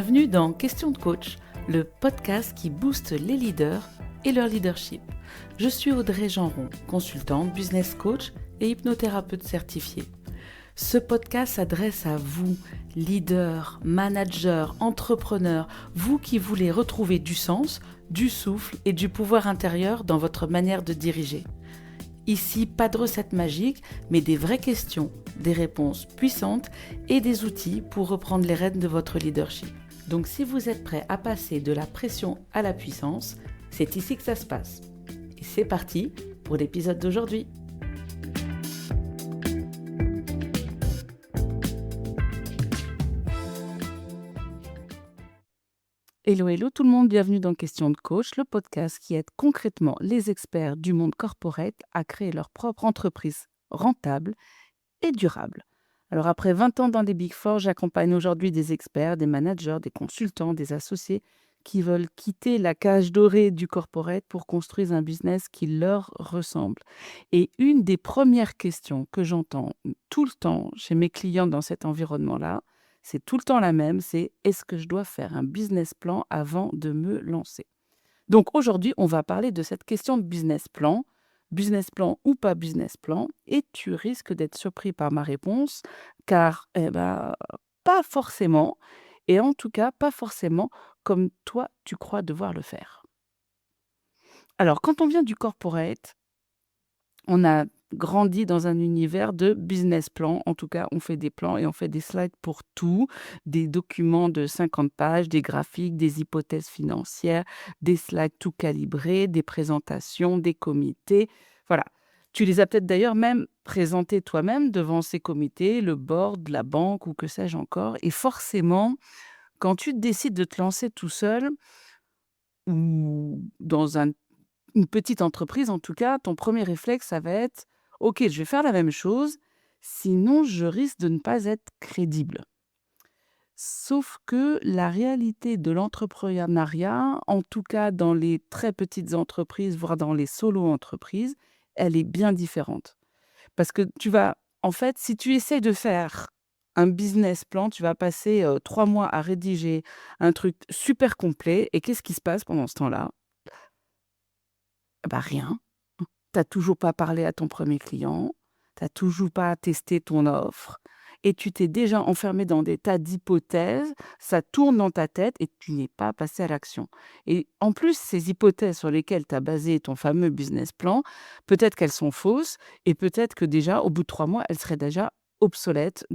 Bienvenue dans Question de coach, le podcast qui booste les leaders et leur leadership. Je suis Audrey Genron, consultante, business coach et hypnothérapeute certifiée. Ce podcast s'adresse à vous, leaders, managers, entrepreneurs, vous qui voulez retrouver du sens, du souffle et du pouvoir intérieur dans votre manière de diriger. Ici, pas de recette magique, mais des vraies questions, des réponses puissantes et des outils pour reprendre les rênes de votre leadership. Donc si vous êtes prêt à passer de la pression à la puissance, c'est ici que ça se passe. Et c'est parti pour l'épisode d'aujourd'hui. Hello tout le monde, bienvenue dans Question de coach, le podcast qui aide concrètement les experts du monde corporate à créer leur propre entreprise rentable et durable. Alors après 20 ans dans les Big Four, j'accompagne aujourd'hui des experts, des managers, des consultants, des associés qui veulent quitter la cage dorée du corporate pour construire un business qui leur ressemble. Et une des premières questions que j'entends tout le temps chez mes clients dans cet environnement-là, c'est tout le temps la même, c'est est-ce que je dois faire un business plan avant de me lancer? Donc aujourd'hui, on va parler de cette question de business plan ou pas business plan, et tu risques d'être surpris par ma réponse, car pas forcément, et en tout cas pas forcément comme toi tu crois devoir le faire. Alors quand on vient du corporate, on a grandi dans un univers de business plan. En tout cas, on fait des plans et on fait des slides pour tout, des documents de 50 pages, des graphiques, des hypothèses financières, des slides tout calibrés, des présentations, des comités. Voilà. Tu les as peut-être d'ailleurs même présentés toi-même devant ces comités, le board, la banque ou que sais-je encore. Et forcément, quand tu décides de te lancer tout seul ou dans une petite entreprise, en tout cas, ton premier réflexe, ça va être: «OK, je vais faire la même chose, sinon je risque de ne pas être crédible». Sauf que la réalité de l'entrepreneuriat, en tout cas dans les très petites entreprises, voire dans les solo-entreprises, elle est bien différente. Parce que en fait, si tu essaies de faire un business plan, tu vas passer 3 mois à rédiger un truc super complet et qu'est-ce qui se passe pendant ce temps-là? Bah, rien. Tu toujours pas parlé à ton premier client, tu toujours pas testé ton offre et tu t'es déjà enfermé dans des tas d'hypothèses, ça tourne dans ta tête et tu n'es pas passé à l'action. Et en plus, ces hypothèses sur lesquelles tu as basé ton fameux business plan, peut-être qu'elles sont fausses et peut-être que déjà, au bout de 3 mois, elles seraient déjà obsolètes.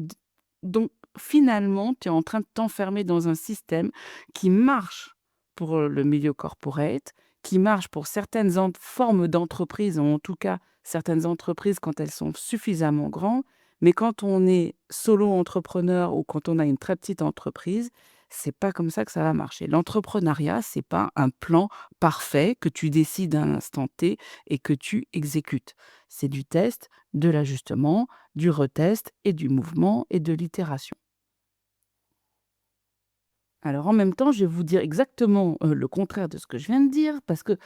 Donc finalement, tu es en train de t'enfermer dans un système qui marche pour le milieu corporate, qui marche pour certaines formes d'entreprises, ou en tout cas certaines entreprises quand elles sont suffisamment grandes. Mais quand on est solo-entrepreneur ou quand on a une très petite entreprise, c'est pas comme ça que ça va marcher. L'entrepreneuriat, c'est pas un plan parfait que tu décides à un instant T et que tu exécutes. C'est du test, de l'ajustement, du retest et du mouvement et de l'itération. Alors en même temps, je vais vous dire exactement, le contraire de ce que je viens de dire, parce que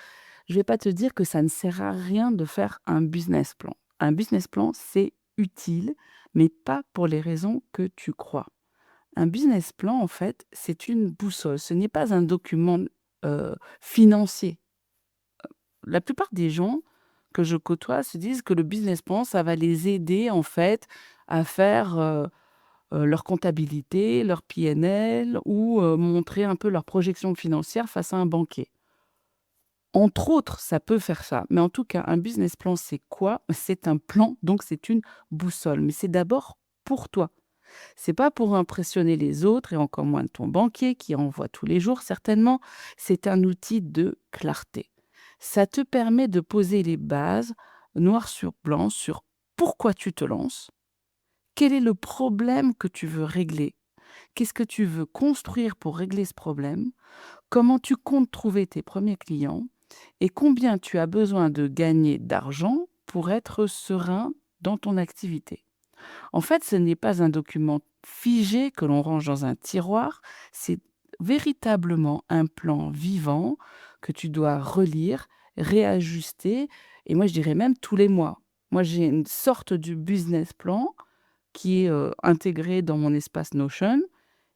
je vais pas te dire que ça ne sert à rien de faire un business plan. Un business plan, c'est utile, mais pas pour les raisons que tu crois. Un business plan, en fait, c'est une boussole. Ce n'est pas un document, financier. La plupart des gens que je côtoie se disent que le business plan, ça va les aider, en fait, à faire, leur comptabilité, leur PNL ou, montrer un peu leur projection financière face à un banquier. Entre autres, ça peut faire ça, mais en tout cas, un business plan, c'est quoi? C'est un plan, donc c'est une boussole, mais c'est d'abord pour toi. C'est pas pour impressionner les autres et encore moins ton banquier qui en voit tous les jours certainement. C'est un outil de clarté. Ça te permet de poser les bases, noir sur blanc, sur pourquoi tu te lances, quel est le problème que tu veux régler, qu'est-ce que tu veux construire pour régler ce problème, comment tu comptes trouver tes premiers clients et combien tu as besoin de gagner d'argent pour être serein dans ton activité. En fait, ce n'est pas un document figé que l'on range dans un tiroir, c'est véritablement un plan vivant que tu dois relire, réajuster et moi je dirais même tous les mois. Moi j'ai une sorte de business plan qui est, intégré dans mon espace Notion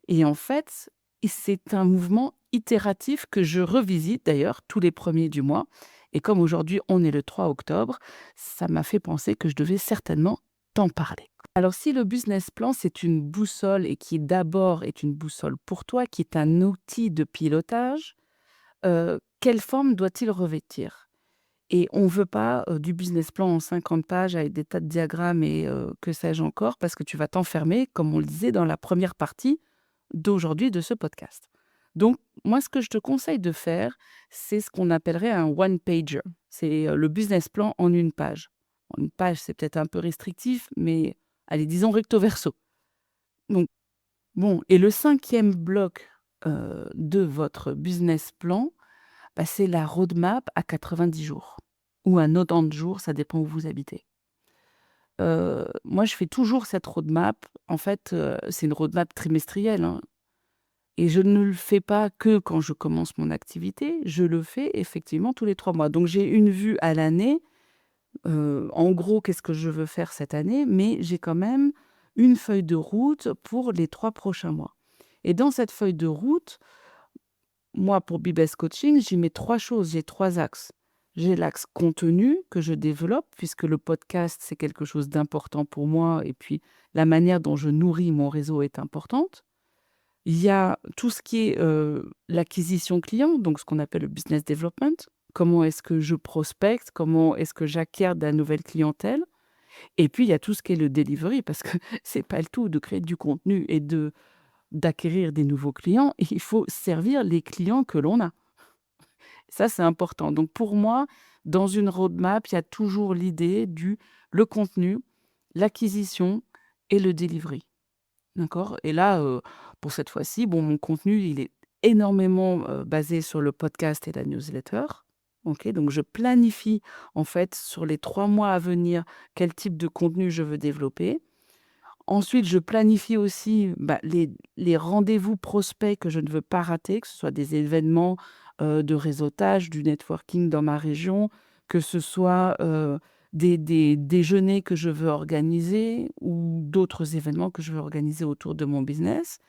et en fait, et c'est un mouvement itératif que je revisite d'ailleurs tous les premiers du mois. Et comme aujourd'hui on est le 3 octobre, ça m'a fait penser que je devais certainement t'en parler. Alors si le business plan, c'est une boussole et qui d'abord est une boussole pour toi, qui est un outil de pilotage, quelle forme doit-il revêtir? Et on ne veut pas, du business plan en 50 pages avec des tas de diagrammes et que sais-je encore, parce que tu vas t'enfermer, comme on le disait dans la première partie d'aujourd'hui de ce podcast. Donc moi, ce que je te conseille de faire, c'est ce qu'on appellerait un one pager. C'est, le business plan en une page. En une page, c'est peut-être un peu restrictif, mais allez, disons recto verso. Donc bon, et le cinquième bloc, de votre business plan, bah, c'est la roadmap à 90 jours ou à 90 jours, ça dépend où vous habitez. Moi, je fais toujours cette roadmap. En fait, c'est une roadmap trimestrielle, hein, et je ne le fais pas que quand je commence mon activité, je le fais effectivement tous les 3 mois. Donc j'ai une vue à l'année, en gros, qu'est-ce que je veux faire cette année? Mais j'ai quand même une feuille de route pour les 3 prochains mois. Et dans cette feuille de route, moi, pour Bibes Coaching, j'y mets 3 choses, j'ai 3 axes. J'ai l'axe contenu que je développe puisque le podcast, c'est quelque chose d'important pour moi et puis la manière dont je nourris mon réseau est importante. Il y a tout ce qui est, l'acquisition client, donc ce qu'on appelle le business development. Comment est-ce que je prospecte? Comment est-ce que j'acquiers de la nouvelle clientèle? Et puis il y a tout ce qui est le delivery parce que c'est pas le tout de créer du contenu et d'acquérir des nouveaux clients, il faut servir les clients que l'on a. Ça, c'est important. Donc pour moi, dans une roadmap, il y a toujours l'idée du le contenu, l'acquisition et le delivery. D'accord? Et là, pour cette fois-ci, bon, mon contenu, il est énormément, basé sur le podcast et la newsletter. OK? Donc je planifie, en fait, sur les 3 mois à venir, quel type de contenu je veux développer. Ensuite, je planifie aussi, bah, les rendez-vous prospects que je ne veux pas rater, que ce soit des événements, de réseautage, du networking dans ma région, que ce soit, des déjeuners que je veux organiser ou d'autres événements que je veux organiser autour de mon business.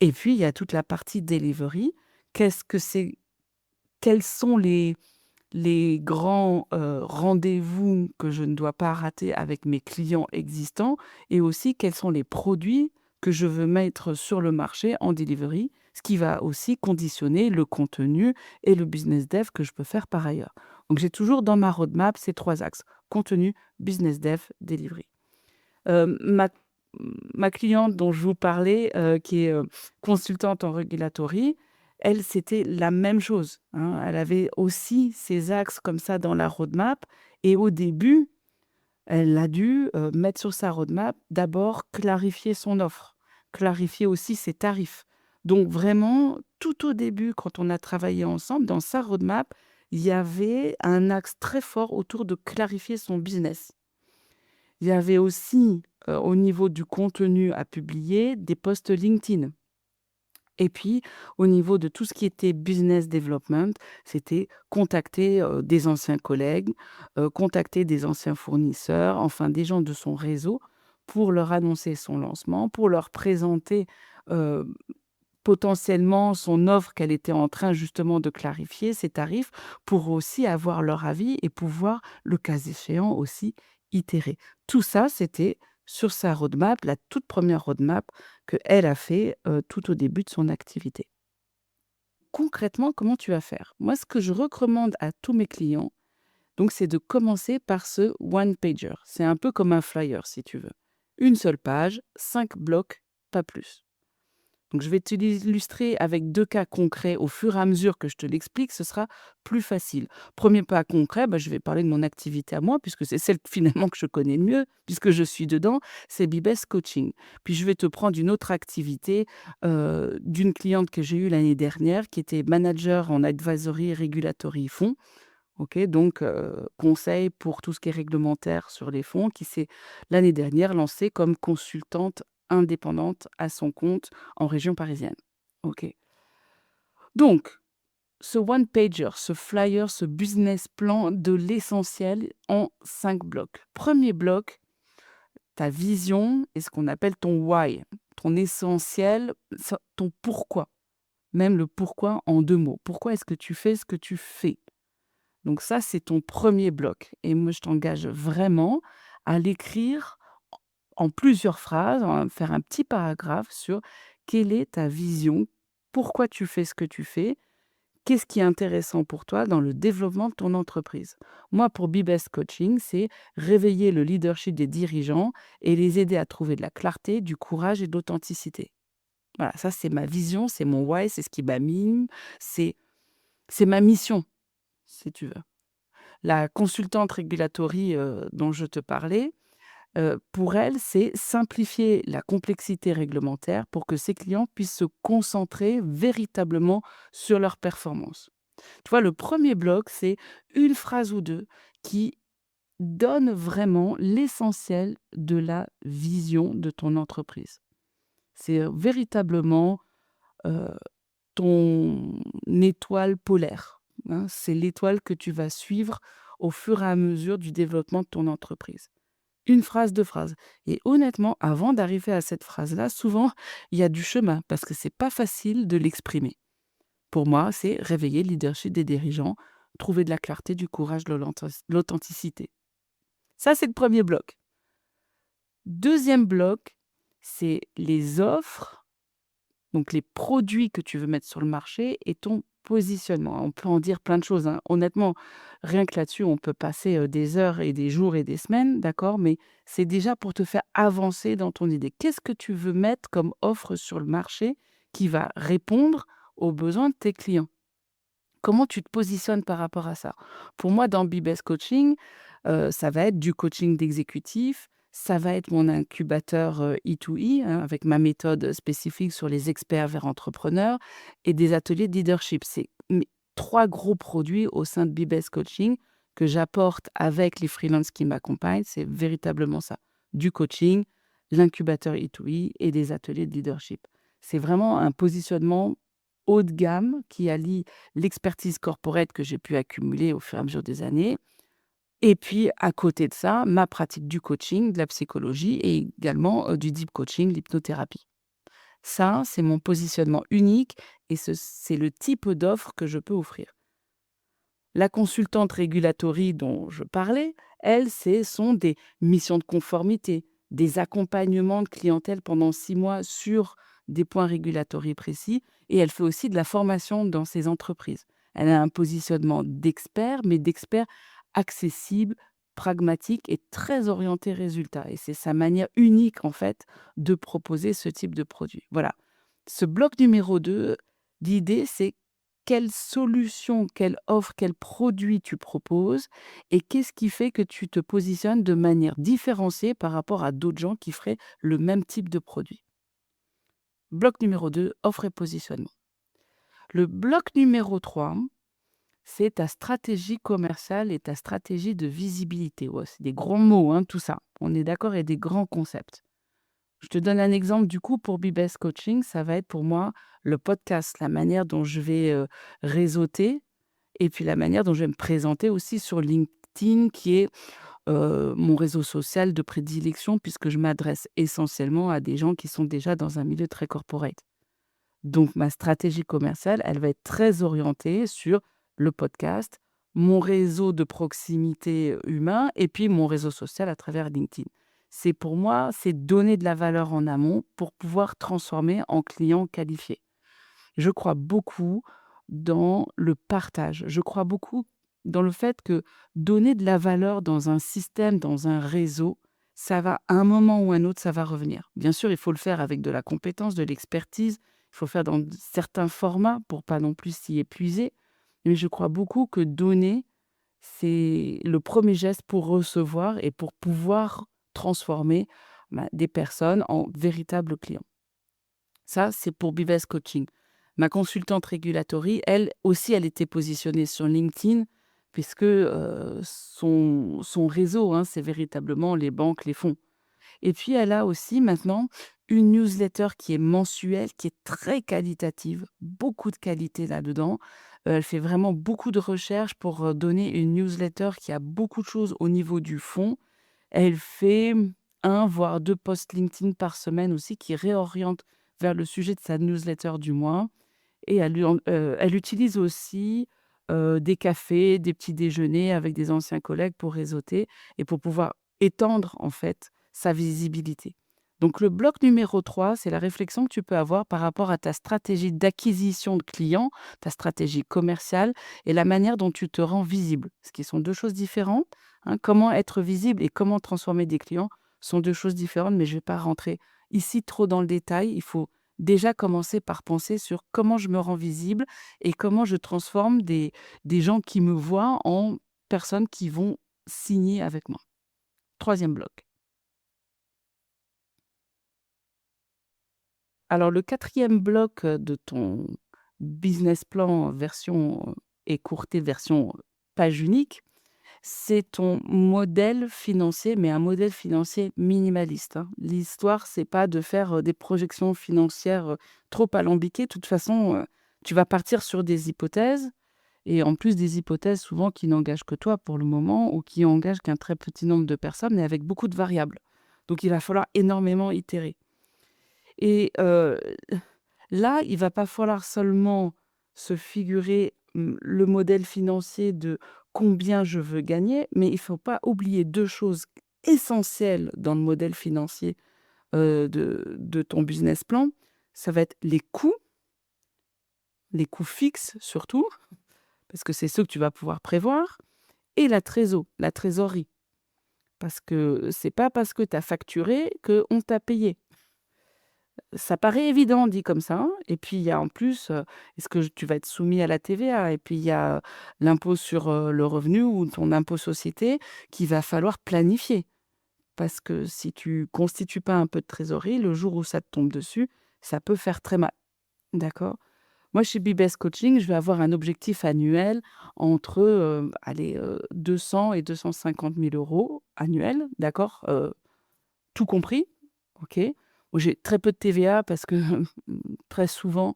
Et puis, il y a toute la partie delivery. Qu'est-ce que c'est Quels sont les grands, rendez-vous que je ne dois pas rater avec mes clients existants et aussi quels sont les produits que je veux mettre sur le marché en delivery, ce qui va aussi conditionner le contenu et le business dev que je peux faire par ailleurs. Donc j'ai toujours dans ma roadmap ces 3 axes: contenu, business dev, delivery. Ma cliente dont je vous parlais, qui est, consultante en regulatory, elle, c'était la même chose, hein. Elle avait aussi ses axes comme ça dans la roadmap et au début, elle a dû, mettre sur sa roadmap, d'abord clarifier son offre, clarifier aussi ses tarifs. Donc vraiment, tout au début, quand on a travaillé ensemble, dans sa roadmap, il y avait un axe très fort autour de clarifier son business. Il y avait aussi, au niveau du contenu à publier, des posts LinkedIn. Et puis, au niveau de tout ce qui était business development, c'était contacter, des anciens collègues, contacter des anciens fournisseurs, enfin des gens de son réseau pour leur annoncer son lancement, pour leur présenter, heu, potentiellement son offre qu'elle était en train justement de clarifier, ses tarifs, pour aussi avoir leur avis et pouvoir, le cas échéant aussi, itérer. Tout ça, c'était sur sa roadmap, la toute première roadmap qu'elle a fait, tout au début de son activité. Concrètement, comment tu vas faire? Moi, ce que je recommande à tous mes clients, donc, c'est de commencer par ce one pager. C'est un peu comme un flyer, si tu veux. Une seule page, 5 blocs, pas plus. Donc, je vais te l'illustrer avec 2 cas concrets au fur et à mesure que je te l'explique, ce sera plus facile. Premier pas concret, bah, je vais parler de mon activité à moi puisque c'est celle finalement que je connais le mieux, puisque je suis dedans, c'est Bibes Coaching. Puis je vais te prendre une autre activité, d'une cliente que j'ai eue l'année dernière qui était manager en advisory regulatory fonds. OK, donc conseil pour tout ce qui est réglementaire sur les fonds, qui s'est l'année dernière lancée comme consultante indépendante à son compte en région parisienne. OK. Donc ce one pager, ce flyer, ce business plan de l'essentiel en 5 blocs. Premier bloc, ta vision et ce qu'on appelle ton why, ton essentiel, ton pourquoi. même le pourquoi en 2 mots. Pourquoi est-ce que tu fais ce que tu fais? Donc ça, c'est ton premier bloc et moi, je t'engage vraiment à l'écrire en plusieurs phrases, faire un petit paragraphe sur quelle est ta vision, pourquoi tu fais ce que tu fais, qu'est-ce qui est intéressant pour toi dans le développement de ton entreprise. Moi, pour Bibest Coaching, c'est réveiller le leadership des dirigeants et les aider à trouver de la clarté, du courage et de l'authenticité. Voilà, ça c'est ma vision, c'est mon why, c'est ce qui m'anime, c'est c'est ma mission, si tu veux. La consultante régulatory, dont je te parlais, pour elle, c'est simplifier la complexité réglementaire pour que ses clients puissent se concentrer véritablement sur leur performance. Tu vois, le premier bloc, c'est une phrase ou 2 qui donne vraiment l'essentiel de la vision de ton entreprise. C'est, véritablement, heu, ton étoile polaire, hein. C'est l'étoile que tu vas suivre au fur et à mesure du développement de ton entreprise. Une phrase, 2 phrases et honnêtement, avant d'arriver à cette phrase-là, souvent, il y a du chemin parce que c'est pas facile de l'exprimer. Pour moi, c'est réveiller le leadership des dirigeants, trouver de la clarté, du courage, de l'authenticité. Ça, c'est le premier bloc. Deuxième bloc, c'est les offres, donc les produits que tu veux mettre sur le marché et ton positionnement. On peut en dire plein de choses, hein. Honnêtement, rien que là-dessus, on peut passer, des heures et des jours et des semaines, d'accord? Mais c'est déjà pour te faire avancer dans ton idée. Qu'est-ce que tu veux mettre comme offre sur le marché qui va répondre aux besoins de tes clients? Comment tu te positionnes par rapport à ça? Pour moi, dans Bibest Coaching, ça va être du coaching d'exécutif, ça va être mon incubateur, E2E, hein, avec ma méthode spécifique sur les experts vers entrepreneurs et des ateliers de leadership. C'est mes 3 gros produits au sein de Bibest Coaching que j'apporte avec les freelances qui m'accompagnent. C'est véritablement ça, du coaching, l'incubateur E2E et des ateliers de leadership. C'est vraiment un positionnement haut de gamme qui allie l'expertise corporate que j'ai pu accumuler au fur et à mesure des années et puis à côté de ça, ma pratique du coaching, de la psychologie et également, du deep coaching, l'hypnothérapie. Ça, c'est mon positionnement unique et c'est le type d'offre que je peux offrir. La consultante régulatory dont je parlais, elle, ce sont des missions de conformité, des accompagnements de clientèle pendant 6 mois sur des points régulatory précis et elle fait aussi de la formation dans ces entreprises. Elle a un positionnement d'expert, mais d'expert accessible, pragmatique et très orienté résultat et c'est sa manière unique, en fait, de proposer ce type de produit. Voilà. Ce bloc numéro 2, l'idée, c'est quelle solution, quelle offre, quel produit tu proposes et qu'est-ce qui fait que tu te positionnes de manière différenciée par rapport à d'autres gens qui feraient le même type de produit. Bloc numéro 2, offre et positionnement. Le bloc numéro 3, c'est ta stratégie commerciale et ta stratégie de visibilité. Ouais, c'est des grands mots, hein, tout ça. On est d'accord, et des grands concepts. Je te donne un exemple du coup pour Bibest Coaching, ça va être pour moi le podcast, la manière dont je vais, réseauter et puis la manière dont je vais me présenter aussi sur LinkedIn qui est, mon réseau social de prédilection puisque je m'adresse essentiellement à des gens qui sont déjà dans un milieu très corporate. Donc ma stratégie commerciale, elle va être très orientée sur le podcast, mon réseau de proximité, humain et puis mon réseau social à travers LinkedIn. C'est pour moi, c'est donner de la valeur en amont pour pouvoir transformer en client qualifié. Je crois beaucoup dans le partage. Je crois beaucoup dans le fait que donner de la valeur dans un système, dans un réseau, ça va à un moment ou un autre, ça va revenir. Bien sûr, il faut le faire avec de la compétence, de l'expertise. Il faut le faire dans certains formats pour pas non plus s'y épuiser. Mais je crois beaucoup que donner, c'est le premier geste pour recevoir et pour pouvoir transformer des personnes en véritables clients. Ça, c'est pour Bivest Coaching. Ma consultante régulatory, elle aussi, elle était positionnée sur LinkedIn puisque, son réseau, hein, c'est véritablement les banques, les fonds. Et puis elle a aussi maintenant une newsletter qui est mensuelle, qui est très qualitative, beaucoup de qualité là-dedans. Elle fait vraiment beaucoup de recherches pour, donner une newsletter qui a beaucoup de choses au niveau du fond. Elle fait un voire 2 posts LinkedIn par semaine aussi qui réorientent vers le sujet de sa newsletter du mois et elle utilise aussi, des cafés, des petits déjeuners avec des anciens collègues pour réseauter et pour pouvoir étendre, en fait, sa visibilité. Donc le bloc numéro 3, c'est la réflexion que tu peux avoir par rapport à ta stratégie d'acquisition de clients, ta stratégie commerciale et la manière dont tu te rends visible. Ce qui sont 2 choses différentes, hein. Comment être visible et comment transformer des clients sont 2 choses différentes, mais je ne vais pas rentrer ici trop dans le détail. Il faut déjà commencer par penser sur comment je me rends visible et comment je transforme des gens qui me voient en personnes qui vont signer avec moi. Troisième bloc. Alors le quatrième bloc, de ton business plan version, écourtée, version, page unique, c'est ton modèle financier, mais un modèle financier minimaliste, hein. L'histoire, c'est pas de faire, des projections financières, trop alambiquées. De toute façon, tu vas partir sur des hypothèses et en plus des hypothèses souvent qui n'engagent que toi pour le moment ou qui engagent qu'un très petit nombre de personnes, mais avec beaucoup de variables. Donc il va falloir énormément itérer et là, il va pas falloir seulement se figurer, le modèle financier de combien je veux gagner, mais il faut pas oublier 2 choses essentielles dans le modèle financier, de ton business plan. Ça va être les coûts fixes surtout, parce que c'est ceux que tu vas pouvoir prévoir et la trésorerie. Parce que c'est pas parce que tu as facturé qu'on t'a payé. Ça paraît évident dit comme ça, hein, et puis il y a en plus, est-ce que tu vas être soumis à la TVA? Et puis il y a, l'impôt sur, le revenu ou ton impôt société qu'il va falloir planifier. Parce que si tu constitues pas un peu de trésorerie, le jour où ça te tombe dessus, ça peut faire très mal. D'accord? Moi, chez Bibes Coaching, je vais avoir un objectif annuel entre, allez, 200 et 250 000 € annuels, d'accord? Tout compris, OK. Bon, j'ai très peu de TVA parce que, très souvent,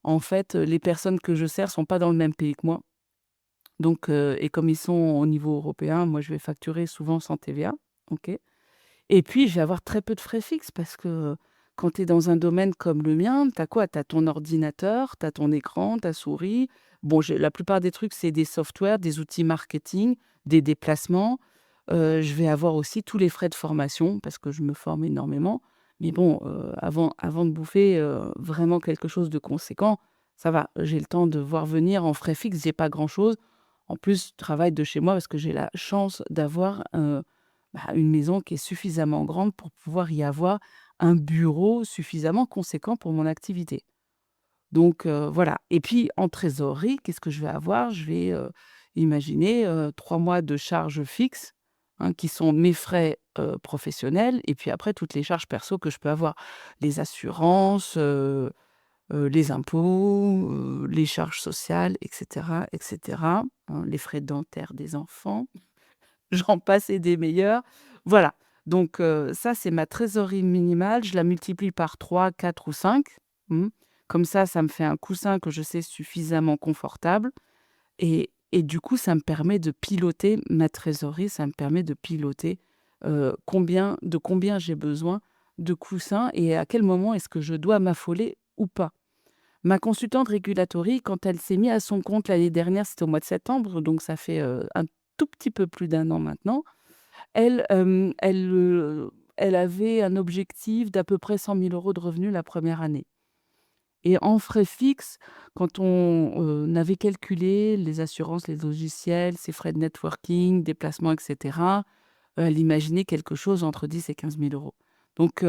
en fait, les personnes que je sers sont pas dans le même pays que moi. Donc et comme ils sont au niveau européen, moi, je vais facturer souvent sans TVA, OK. Et puis, je vais avoir très peu de frais fixes parce que, quand tu es dans un domaine comme le mien, tu as quoi? Tu as ton ordinateur, tu as ton écran, ta souris. Bon, j'ai la plupart des trucs, c'est des softwares, des outils marketing, des déplacements. Je vais avoir aussi tous les frais de formation parce que je me forme énormément. Mais bon, avant de bouffer, vraiment quelque chose de conséquent, ça va. J'ai le temps de voir venir en frais fixes, j'ai pas grand-chose. En plus, je travaille de chez moi parce que j'ai la chance d'avoir, une maison qui est suffisamment grande pour pouvoir y avoir un bureau suffisamment conséquent pour mon activité. Donc voilà et puis en trésorerie, qu'est-ce que je vais avoir? Je vais, imaginer, 3 mois de charges fixes, hein, qui sont mes frais, professionnels et puis après toutes les charges perso que je peux avoir. Les assurances, les impôts, les charges sociales et cetera, hein, les frais dentaires des enfants. J'en passe et des meilleurs. Voilà, donc ça, c'est ma trésorerie minimale. Je la multiplie par 3, 4 ou 5. Comme ça me fait un coussin que je sais suffisamment confortable et du coup, ça me permet de piloter ma trésorerie. Ça me permet de piloter, combien j'ai besoin de coussins et à quel moment est-ce que je dois m'affoler ou pas. Ma consultante régulatory, quand elle s'est mise à son compte l'année dernière, c'était au mois de septembre, donc ça fait, un tout petit peu plus d'un an maintenant. Elle avait un objectif d'à peu près 100 000 € de revenus la première année et en frais fixes, quand on avait calculé les assurances, les logiciels, ses frais de networking, déplacements et cetera, elle imaginait quelque chose entre 10 et 15 000 €. Donc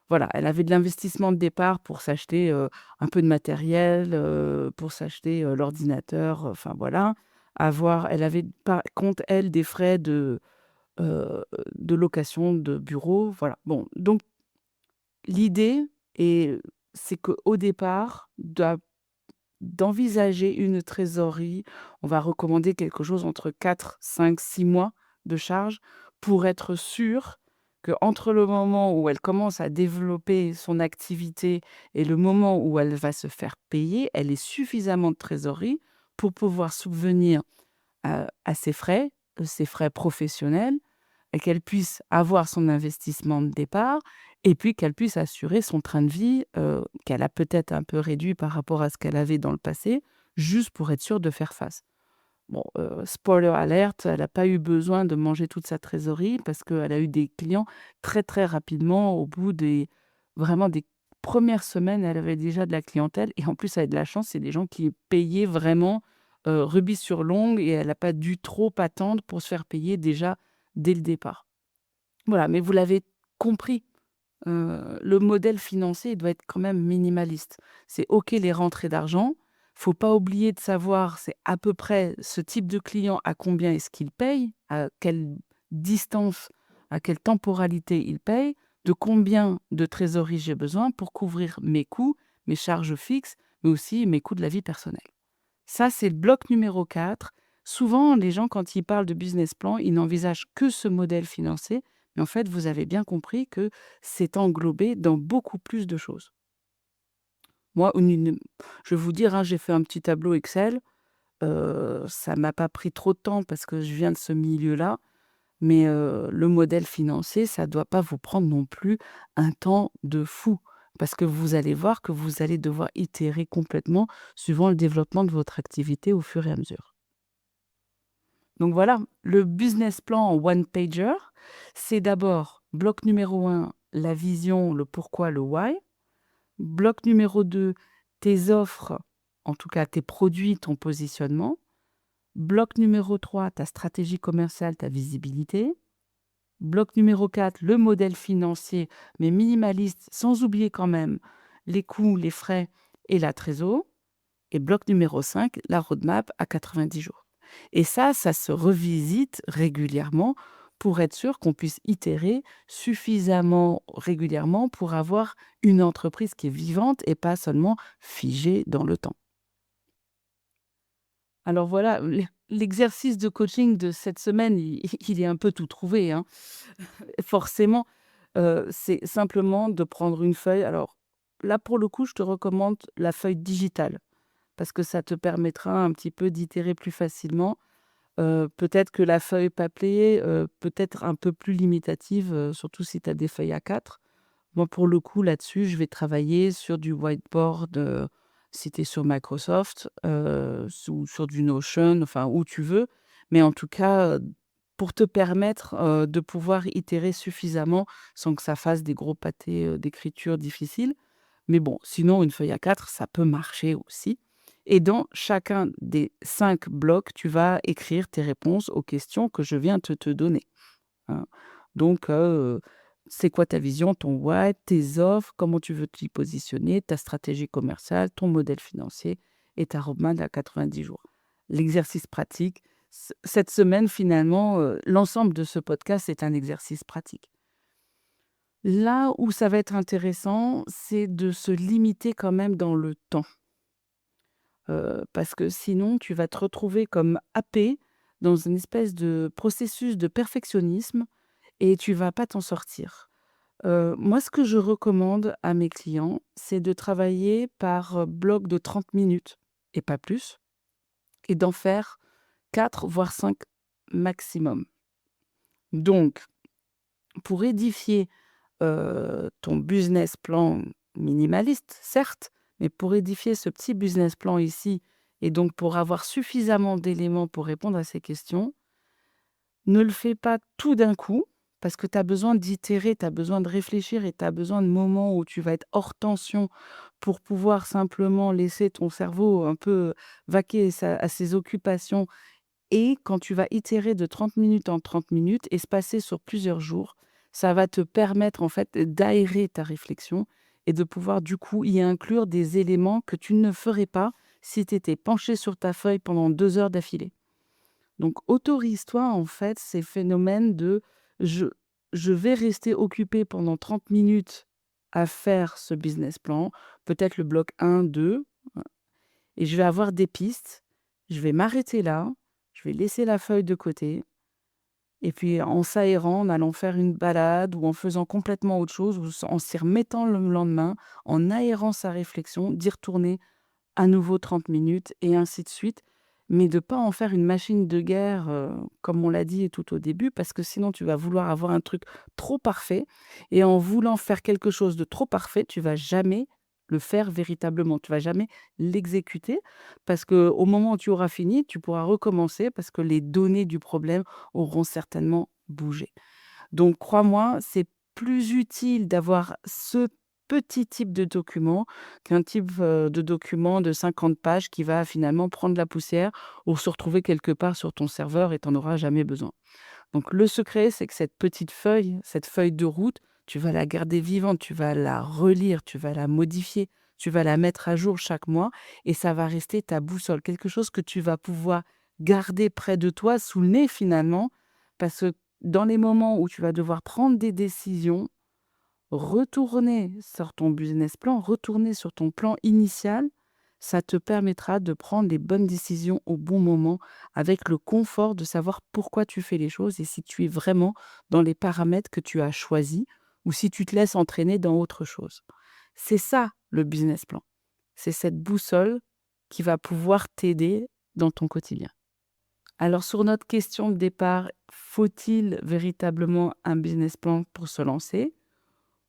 voilà, elle avait de l'investissement de départ pour s'acheter, un peu de matériel, pour s'acheter, l'ordinateur, enfin voilà. Elle avait par contre, elle, des frais heu, de location de bureau, voilà. Bon, donc l'idée est c'est qu'au départ, d'envisager une trésorerie, on va recommander quelque chose entre 4, 5, 6 mois de charge pour être sûr qu'entre le moment où elle commence à développer son activité et le moment où elle va se faire payer, elle ait suffisamment de trésorerie pour pouvoir subvenir à ses frais professionnels, et qu'elle puisse avoir son investissement de départ et puis qu'elle puisse assurer son train de vie, qu'elle a peut-être un peu réduit par rapport à ce qu'elle avait dans le passé, juste pour être sûre de faire face. Bon, spoiler alert, elle a pas eu besoin de manger toute sa trésorerie parce qu'elle a eu des clients très, très rapidement. Au bout des vraiment des premières semaines, elle avait déjà de la clientèle et en plus, elle avait de la chance, c'est des gens qui payaient vraiment, rubis sur l'ongle et elle a pas dû trop attendre pour se faire payer déjà dès le départ. Voilà, mais vous l'avez compris, le modèle financier, il doit être quand même minimaliste. C'est OK les rentrées d'argent, faut pas oublier de savoir, c'est à peu près ce type de client, à combien est-ce qu'il paye, à quelle distance, à quelle temporalité il paye, de combien de trésorerie j'ai besoin pour couvrir mes coûts, mes charges fixes, mais aussi mes coûts de la vie personnelle. Ça, c'est le bloc numéro 4. Souvent, les gens, quand ils parlent de business plan, ils n'envisagent que ce modèle financier. Mais en fait, vous avez bien compris que c'est englobé dans beaucoup plus de choses. Moi, je vais vous dire, hein, j'ai fait un petit tableau Excel. Ça m'a pas pris trop de temps parce que je viens de ce milieu-là. Mais le modèle financier, ça doit pas vous prendre non plus un temps de fou. Parce que vous allez voir que vous allez devoir itérer complètement suivant le développement de votre activité au fur et à mesure. Donc voilà, le business plan en one pager, c'est d'abord bloc numéro 1, la vision, le pourquoi, le why. Bloc numéro 2, tes offres, en tout cas tes produits, ton positionnement. Bloc numéro 3, ta stratégie commerciale, ta visibilité. Bloc numéro 4, le modèle financier, mais minimaliste, sans oublier quand même les coûts, les frais et la trésor. Et bloc numéro 5, la roadmap à 90 jours. Et ça se revisite régulièrement pour être sûr qu'on puisse itérer suffisamment régulièrement pour avoir une entreprise qui est vivante et pas seulement figée dans le temps. Alors voilà, l'exercice de coaching de cette semaine, il est un peu tout trouvé, hein. Forcément, c'est simplement de prendre une feuille. Alors là, pour le coup, je te recommande la feuille digitale parce que ça te permettra un petit peu d'itérer plus facilement. Peut-être que la feuille papier, peut être un peu plus limitative, surtout si tu as des feuilles A4. Moi, pour le coup, là-dessus, je vais travailler sur du whiteboard, si tu es sur Microsoft, ou sur du Notion, enfin où tu veux. Mais en tout cas, pour te permettre, de pouvoir itérer suffisamment sans que ça fasse des gros pâtés, d'écriture difficiles. Mais bon, sinon une feuille A4, ça peut marcher aussi. Et dans chacun des 5 blocs, tu vas écrire tes réponses aux questions que je viens de te donner, hein. Donc, c'est quoi ta vision, ton why, tes offres, comment tu veux t'y positionner, ta stratégie commerciale, ton modèle financier et ta roadmap à 90 jours. L'exercice pratique, cette semaine finalement, l'ensemble de ce podcast est un exercice pratique. Là où ça va être intéressant, c'est de se limiter quand même dans le temps. Parce que sinon tu vas te retrouver comme happé dans une espèce de processus de perfectionnisme et tu vas pas t'en sortir. Moi, ce que je recommande à mes clients, c'est de travailler par, bloc de 30 minutes et pas plus et d'en faire 4 voire 5 maximum. Donc pour édifier, ton business plan minimaliste, certes, mais pour édifier ce petit business plan ici et donc pour avoir suffisamment d'éléments pour répondre à ces questions, ne le fais pas tout d'un coup parce que tu as besoin d'itérer, tu as besoin de réfléchir et tu as besoin de moments où tu vas être hors tension pour pouvoir simplement laisser ton cerveau un peu vaquer à ses occupations. Et quand tu vas itérer de 30 minutes en 30 minutes, espacer sur plusieurs jours, ça va te permettre en fait d'aérer ta réflexion et de pouvoir du coup y inclure des éléments que tu ne ferais pas si tu étais penché sur ta feuille pendant 2 heures d'affilée. Donc autorise-toi en fait ces phénomènes de je, je vais rester occupé pendant 30 minutes à faire ce business plan, peut-être le bloc 1, 2, et je vais avoir des pistes. Je vais m'arrêter là, je vais laisser la feuille de côté et puis en s'aérant, en allant faire une balade ou en faisant complètement autre chose ou en s'y remettant le lendemain, en aérant sa réflexion, d'y retourner à nouveau 30 minutes et ainsi de suite. mais de pas en faire une machine de guerre, comme on l'a dit tout au début, parce que sinon tu vas vouloir avoir un truc trop parfait et en voulant faire quelque chose de trop parfait, tu vas jamais le faire véritablement. Tu vas jamais l'exécuter parce qu'au moment où tu auras fini, tu pourras recommencer parce que les données du problème auront certainement bougé. Donc crois-moi, c'est plus utile d'avoir ce petit type de document qu'un type, de document de 50 pages qui va finalement prendre la poussière ou se retrouver quelque part sur ton serveur et tu en auras jamais besoin. Donc le secret, c'est que cette petite feuille, cette feuille de route, tu vas la garder vivante, tu vas la relire, tu vas la modifier, tu vas la mettre à jour chaque mois et ça va rester ta boussole. Quelque chose que tu vas pouvoir garder près de toi, sous le nez finalement, parce que dans les moments où tu vas devoir prendre des décisions, retourner sur ton business plan, retourner sur ton plan initial, ça te permettra de prendre les bonnes décisions au bon moment, avec le confort de savoir pourquoi tu fais les choses et si tu es vraiment dans les paramètres que tu as choisis ou si tu te laisses entraîner dans autre chose. C'est ça le business plan. C'est cette boussole qui va pouvoir t'aider dans ton quotidien. Alors sur notre question de départ, faut-il véritablement un business plan pour se lancer?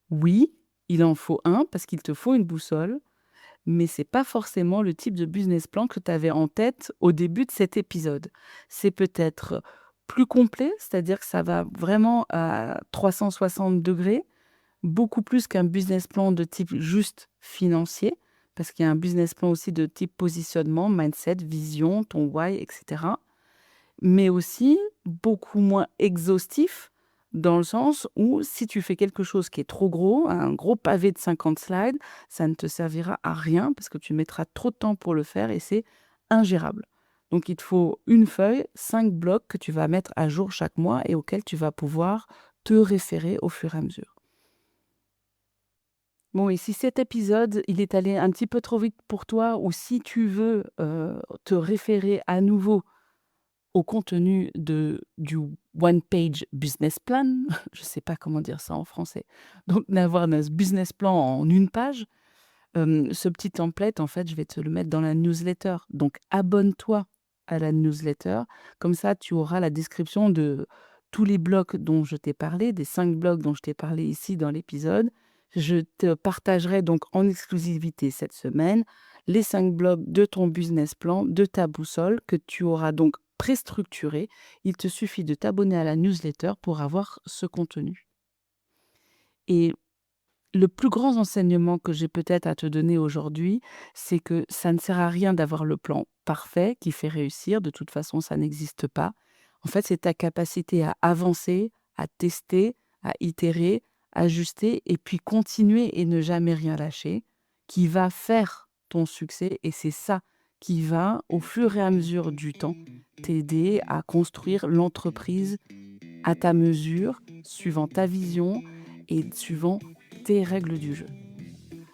Oui, il en faut un parce qu'il te faut une boussole, mais c'est pas forcément le type de business plan que tu avais en tête au début de cet épisode. C'est peut-être plus complet, c'est-à-dire que ça va vraiment à 360 degrés, beaucoup plus qu'un business plan de type juste financier, parce qu'il y a un business plan aussi de type positionnement, mindset, vision, ton why, etc. Mais aussi beaucoup moins exhaustif dans le sens où si tu fais quelque chose qui est trop gros, un gros pavé de 50 slides, ça ne te servira à rien parce que tu mettras trop de temps pour le faire et c'est ingérable. Donc il te faut une feuille, 5 blocs que tu vas mettre à jour chaque mois et auxquels tu vas pouvoir te référer au fur et à mesure. Bon, et si cet épisode, il est allé un petit peu trop vite pour toi ou si tu veux te référer à nouveau au contenu du One Page Business Plan, je ne sais pas comment dire ça en français, donc d'avoir un business plan en une page, ce petit template, en fait, je vais te le mettre dans la newsletter. Donc abonne-toi à la newsletter, comme ça tu auras la description de tous les blocs dont je t'ai parlé, des 5 blocs dont je t'ai parlé ici dans l'épisode. Je te partagerai donc en exclusivité cette semaine les 5 blocs de ton business plan, de ta boussole que tu auras donc préstructuré. Il te suffit de t'abonner à la newsletter pour avoir ce contenu. Et le plus grand enseignement que j'ai peut-être à te donner aujourd'hui, c'est que ça ne sert à rien d'avoir le plan parfait qui fait réussir. De toute façon, ça n'existe pas. En fait, c'est ta capacité à avancer, à tester, à itérer, ajuster et puis continuer et ne jamais rien lâcher qui va faire ton succès. Et c'est ça qui va, au fur et à mesure du temps, t'aider à construire l'entreprise à ta mesure, suivant ta vision et suivant tes règles du jeu.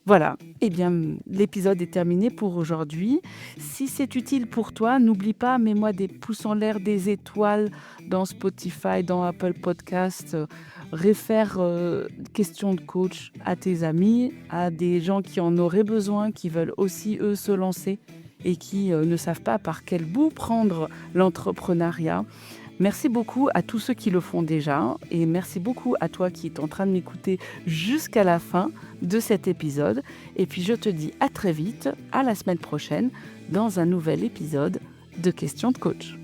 Voilà, eh bien l'épisode est terminé pour aujourd'hui. Si c'est utile pour toi, n'oublie pas, mets-moi des pouces en l'air, des étoiles dans Spotify, dans Apple Podcasts. Réfère questions de coach à tes amis, à des gens qui en auraient besoin, qui veulent aussi eux se lancer et qui ne savent pas par quel bout prendre l'entrepreneuriat. Merci beaucoup à tous ceux qui le font déjà et merci beaucoup à toi qui es en train de m'écouter jusqu'à la fin de cet épisode. Et puis je te dis à très vite, à la semaine prochaine, dans un nouvel épisode de Questions de coach.